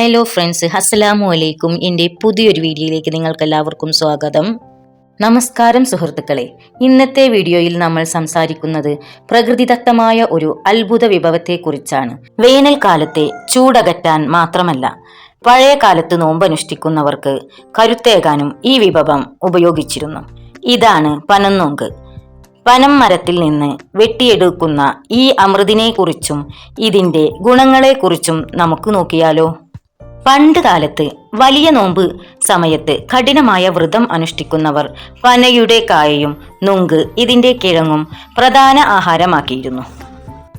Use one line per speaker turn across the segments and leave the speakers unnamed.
Hello friends, അസ്സലാമു അലൈക്കും. എൻ്റെ പുതിയൊരു വീഡിയോയിലേക്ക് നിങ്ങൾക്കെല്ലാവർക്കും സ്വാഗതം. നമസ്കാരം സുഹൃത്തുക്കളെ. ഇന്നത്തെ വീഡിയോയിൽ നമ്മൾ സംസാരിക്കുന്നത് പ്രകൃതിദത്തമായ ഒരു അത്ഭുത വിഭവത്തെക്കുറിച്ചാണ്. വേനൽക്കാലത്തെ ചൂടകറ്റാൻ മാത്രമല്ല, പഴയ കാലത്ത് നോമ്പനുഷ്ഠിക്കുന്നവർക്ക് കരുത്തേകാനും ഈ വിഭവം ഉപയോഗിച്ചിരുന്നു. ഇതാണ് പനന്നൊങ്ക്. പനം മരത്തിൽ നിന്ന് വെട്ടിയെടുക്കുന്ന ഈ അമൃതിനെക്കുറിച്ചും ഇതിൻ്റെ ഗുണങ്ങളെക്കുറിച്ചും നമുക്ക് നോക്കിയാലോ. പണ്ട് കാലത്ത് വലിയ നോമ്പ് സമയത്ത് കഠിനമായ വ്രതം അനുഷ്ഠിക്കുന്നവർ പനയുടെ കായയും നുങ്ക് ഇതിൻ്റെ കിഴങ്ങും പ്രധാന ആഹാരമാക്കിയിരുന്നു.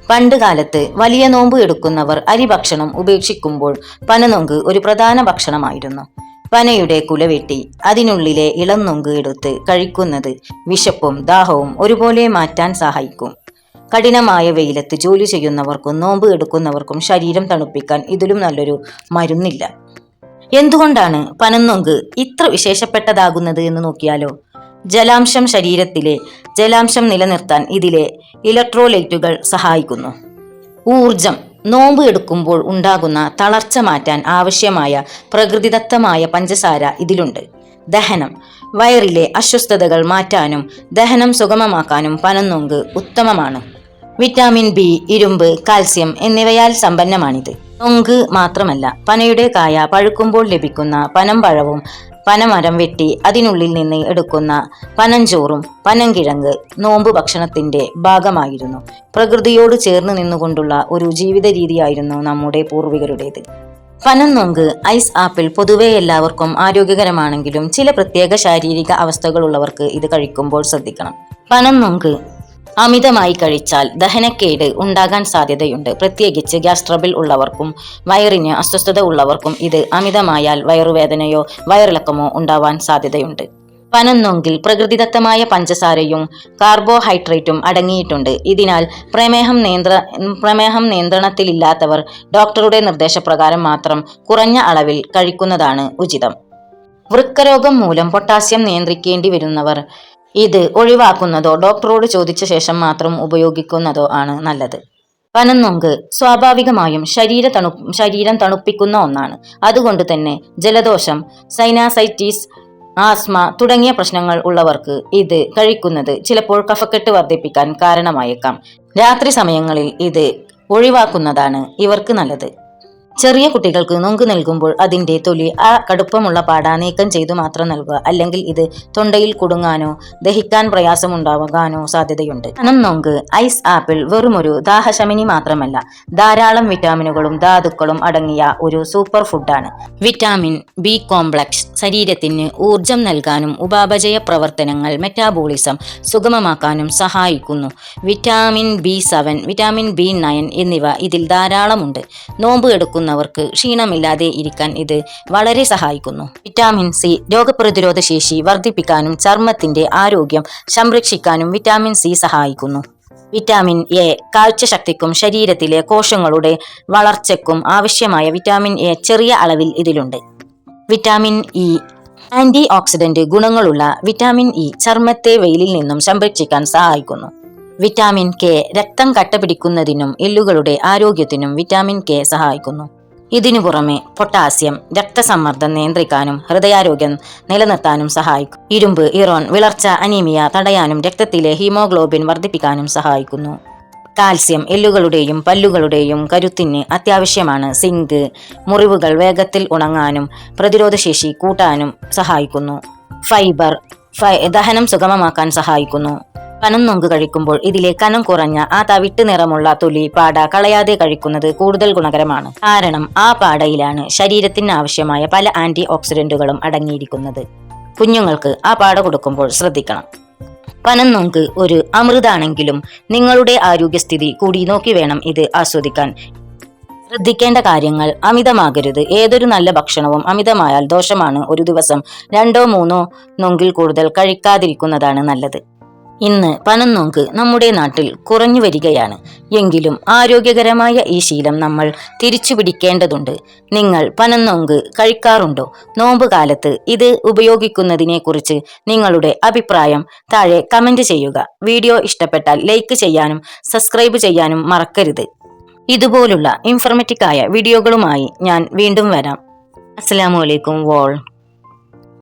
പണ്ട് കാലത്ത് വലിയ നോമ്പ് എടുക്കുന്നവർ അരിഭക്ഷണം ഉപേക്ഷിക്കുമ്പോൾ പനനൊങ്ക് ഒരു പ്രധാന ഭക്ഷണമായിരുന്നു. പനയുടെ കുല വെട്ടി അതിനുള്ളിലെ ഇളം നൊങ്ക് എടുത്ത് കഴിക്കുന്നത് വിശപ്പും ദാഹവും ഒരുപോലെ മാറ്റാൻ സഹായിക്കും. കഠിനമായ വെയിലത്ത് ജോലി ചെയ്യുന്നവർക്കും നോമ്പ് എടുക്കുന്നവർക്കും ശരീരം തണുപ്പിക്കാൻ ഇതിലും നല്ലൊരു മരുന്നില്ല. എന്തുകൊണ്ടാണ് പനന്നൊങ്ക് ഇത്ര വിശേഷപ്പെട്ടതാകുന്നത് എന്ന് നോക്കിയാലോ. ശരീരത്തിലെ ജലാംശം നിലനിർത്താൻ ഇതിലെ ഇലക്ട്രോലൈറ്റുകൾ സഹായിക്കുന്നു. ഊർജം. നോമ്പ് എടുക്കുമ്പോൾ ഉണ്ടാകുന്ന തളർച്ച മാറ്റാൻ ആവശ്യമായ പ്രകൃതിദത്തമായ പഞ്ചസാര ഇതിലുണ്ട്. ദഹനം. വയറിലെ അസ്വസ്ഥതകൾ മാറ്റാനും ദഹനം സുഗമമാക്കാനും പനന്നൊങ്ക് ഉത്തമമാണ്. വിറ്റാമിൻ ബി, ഇരുമ്പ്, കാൽസ്യം എന്നിവയാൽ സമ്പന്നമാണിത്. നൊങ്ക് മാത്രമല്ല, പനയുടെ കായ പഴുക്കുമ്പോൾ ലഭിക്കുന്ന പനമ്പഴവും പനമരം വെട്ടി അതിനുള്ളിൽ നിന്ന് എടുക്കുന്ന പനഞ്ചോറും പനങ്കിഴങ്ങ് നോമ്പ് ഭക്ഷണത്തിന്റെ ഭാഗമായിരുന്നു. പ്രകൃതിയോട് ചേർന്ന് നിന്നുകൊണ്ടുള്ള ഒരു ജീവിത രീതിയായിരുന്നു നമ്മുടെ പൂർവികരുടേത്. പനന്നൊങ്ക്, ഐസ് ആപ്പിൾ പൊതുവെ എല്ലാവർക്കും ആരോഗ്യകരമാണെങ്കിലും ചില പ്രത്യേക ശാരീരിക അവസ്ഥകളുള്ളവർക്ക് ഇത് കഴിക്കുമ്പോൾ ശ്രദ്ധിക്കണം. പനന്നൊങ്ക് അമിതമായി കഴിച്ചാൽ ദഹനക്കേട് ഉണ്ടാകാൻ സാധ്യതയുണ്ട്. പ്രത്യേകിച്ച് ഗ്യാസ് ട്രബിൾ ഉള്ളവർക്കും വയറിന് അസ്വസ്ഥത ഉള്ളവർക്കും ഇത് അമിതമായാൽ വയറുവേദനയോ വയറിളക്കമോ ഉണ്ടാവാൻ സാധ്യതയുണ്ട്. പനന്നൊങ്കിൽ പ്രകൃതിദത്തമായ പഞ്ചസാരയും കാർബോഹൈഡ്രേറ്റും അടങ്ങിയിട്ടുണ്ട്. ഇതിനാൽ പ്രമേഹം നിയന്ത്രണത്തിലില്ലാത്തവർ ഡോക്ടറുടെ നിർദ്ദേശപ്രകാരം മാത്രം കുറഞ്ഞ അളവിൽ കഴിക്കുന്നതാണ് ഉചിതം. വൃക്കരോഗം മൂലം പൊട്ടാസ്യം നിയന്ത്രിക്കേണ്ടി വരുന്നവർ ഇത് ഒഴിവാക്കുന്നതോ ഡോക്ടറോട് ചോദിച്ച ശേഷം മാത്രം ഉപയോഗിക്കുന്നതോ ആണ് നല്ലത്. പനന്നൊങ്ക് സ്വാഭാവികമായും ശരീരം തണുപ്പിക്കുന്ന ഒന്നാണ്. അതുകൊണ്ട് തന്നെ ജലദോഷം, സൈനാസൈറ്റിസ്, ആസ്മ തുടങ്ങിയ പ്രശ്നങ്ങൾ ഉള്ളവർക്ക് ഇത് കഴിക്കുന്നത് ചിലപ്പോൾ കഫക്കെട്ട് വർദ്ധിപ്പിക്കാൻ കാരണമായേക്കാം. രാത്രി സമയങ്ങളിൽ ഇത് ഒഴിവാക്കുന്നതാണ് ഇവർക്ക് നല്ലത്. ചെറിയ കുട്ടികൾക്ക് നൊങ്ക് നൽകുമ്പോൾ അതിൻ്റെ തൊലി ആ കടുപ്പമുള്ള പാട നീക്കം ചെയ്തു മാത്രം നൽകുക. അല്ലെങ്കിൽ ഇത് തൊണ്ടയിൽ കുടുങ്ങാനോ ദഹിക്കാൻ പ്രയാസമുണ്ടാകാനോ സാധ്യതയുണ്ട്. പനന്നൊങ്ക്, ഐസ് ആപ്പിൾ വെറുമൊരു ദാഹശമനി മാത്രമല്ല, ധാരാളം വിറ്റാമിനുകളും ധാതുക്കളും അടങ്ങിയ ഒരു സൂപ്പർ ഫുഡാണ്. വിറ്റാമിൻ ബി കോംപ്ലക്സ് ശരീരത്തിന് ഊർജം നൽകാനും ഉപാപചയ പ്രവർത്തനങ്ങൾ മെറ്റാബോളിസം സുഗമമാക്കാനും സഹായിക്കുന്നു. വിറ്റാമിൻ B7, വിറ്റാമിൻ B9 എന്നിവ ഇതിൽ ധാരാളമുണ്ട്. നോമ്പ് എടുക്കുന്ന വർക്ക് ക്ഷീണമില്ലാതെ ഇരിക്കാൻ ഇത് വളരെ സഹായിക്കുന്നു. വിറ്റാമിൻ സി രോഗപ്രതിരോധ ശേഷി വർദ്ധിപ്പിക്കാനും ചർമ്മത്തിന്റെ ആരോഗ്യം സംരക്ഷിക്കാനും വിറ്റാമിൻ സി സഹായിക്കുന്നു. വിറ്റാമിൻ എ കാഴ്ചശക്തിക്കും ശരീരത്തിലെ കോശങ്ങളുടെ വളർച്ചയ്ക്കും ആവശ്യമായ വിറ്റാമിൻ എ ചെറിയ അളവിൽ ഇതിലുണ്ട്. വിറ്റാമിൻ ഇ ആന്റി ഓക്സിഡന്റ് ഗുണങ്ങളുള്ള വിറ്റാമിൻ ഇ ചർമ്മത്തെ വെയിലിൽ നിന്നും സംരക്ഷിക്കാൻ സഹായിക്കുന്നു. വിറ്റാമിൻ കെ രക്തം കട്ടപിടിക്കുന്നതിനും എല്ലുകളുടെ ആരോഗ്യത്തിനും വിറ്റാമിൻ കെ സഹായിക്കുന്നു. ഇതിനു പുറമെ പൊട്ടാസ്യം രക്തസമ്മർദ്ദം നിയന്ത്രിക്കാനും ഹൃദയാരോഗ്യം നിലനിർത്താനും സഹായിക്കും. ഇരുമ്പ്, ഇറോൺ, വിളർച്ച, അനീമിയ തടയാനും രക്തത്തിലെ ഹീമോഗ്ലോബിൻ വർദ്ധിപ്പിക്കാനും സഹായിക്കുന്നു. കാൽസ്യം എല്ലുകളുടെയും പല്ലുകളുടെയും കരുത്തിന് അത്യാവശ്യമാണ്. സിങ്ക് മുറിവുകൾ വേഗത്തിൽ ഉണങ്ങാനും പ്രതിരോധശേഷി കൂട്ടാനും സഹായിക്കുന്നു. ഫൈബർ ദഹനം സുഗമമാക്കാൻ സഹായിക്കുന്നു. പനന്നൊങ്ക് കഴിക്കുമ്പോൾ ഇതിലെ കനം കുറഞ്ഞ ആ തവിട്ട് നിറമുള്ള തൊലി പാട കളയാതെ കഴിക്കുന്നത് കൂടുതൽ ഗുണകരമാണ്. കാരണം ആ പാടയിലാണ് ശരീരത്തിന് ആവശ്യമായ പല ആന്റി ഓക്സിഡന്റുകളും അടങ്ങിയിരിക്കുന്നത്. കുഞ്ഞുങ്ങൾക്ക് ആ പാട കൊടുക്കുമ്പോൾ ശ്രദ്ധിക്കണം. പനന്നൊങ്ക് ഒരു അമൃതാണെങ്കിലും നിങ്ങളുടെ ആരോഗ്യസ്ഥിതി കൂടി നോക്കി വേണം ഇത് ആസ്വദിക്കാൻ. ശ്രദ്ധിക്കേണ്ട കാര്യങ്ങൾ: അമിതമാകരുത്. ഏതൊരു നല്ല ഭക്ഷണവും അമിതമായാൽ ദോഷമാണ്. ഒരു ദിവസം 2-3 നൊങ്കിൽ കൂടുതൽ കഴിക്കാതിരിക്കുന്നതാണ് നല്ലത്. ഇന്ന് പനന്നൊങ്ക് നമ്മുടെ നാട്ടിൽ കുറഞ്ഞു വരികയാണ്. എങ്കിലും ആരോഗ്യകരമായ ഈ ശീലം നമ്മൾ തിരിച്ചു പിടിക്കേണ്ടതുണ്ട്. നിങ്ങൾ പനന്നൊങ്ക് കഴിക്കാറുണ്ടോ? നോമ്പ് കാലത്ത് ഇത് ഉപയോഗിക്കുന്നതിനെ കുറിച്ച് നിങ്ങളുടെ അഭിപ്രായം താഴെ കമന്റ് ചെയ്യുക. വീഡിയോ ഇഷ്ടപ്പെട്ടാൽ ലൈക്ക് ചെയ്യാനും സബ്സ്ക്രൈബ് ചെയ്യാനും മറക്കരുത്. ഇതുപോലുള്ള ഇൻഫർമേറ്റീവ് ആയ വീഡിയോകളുമായി ഞാൻ വീണ്ടും വരാം. അസ്സലാമു അലൈക്കും വോൾ.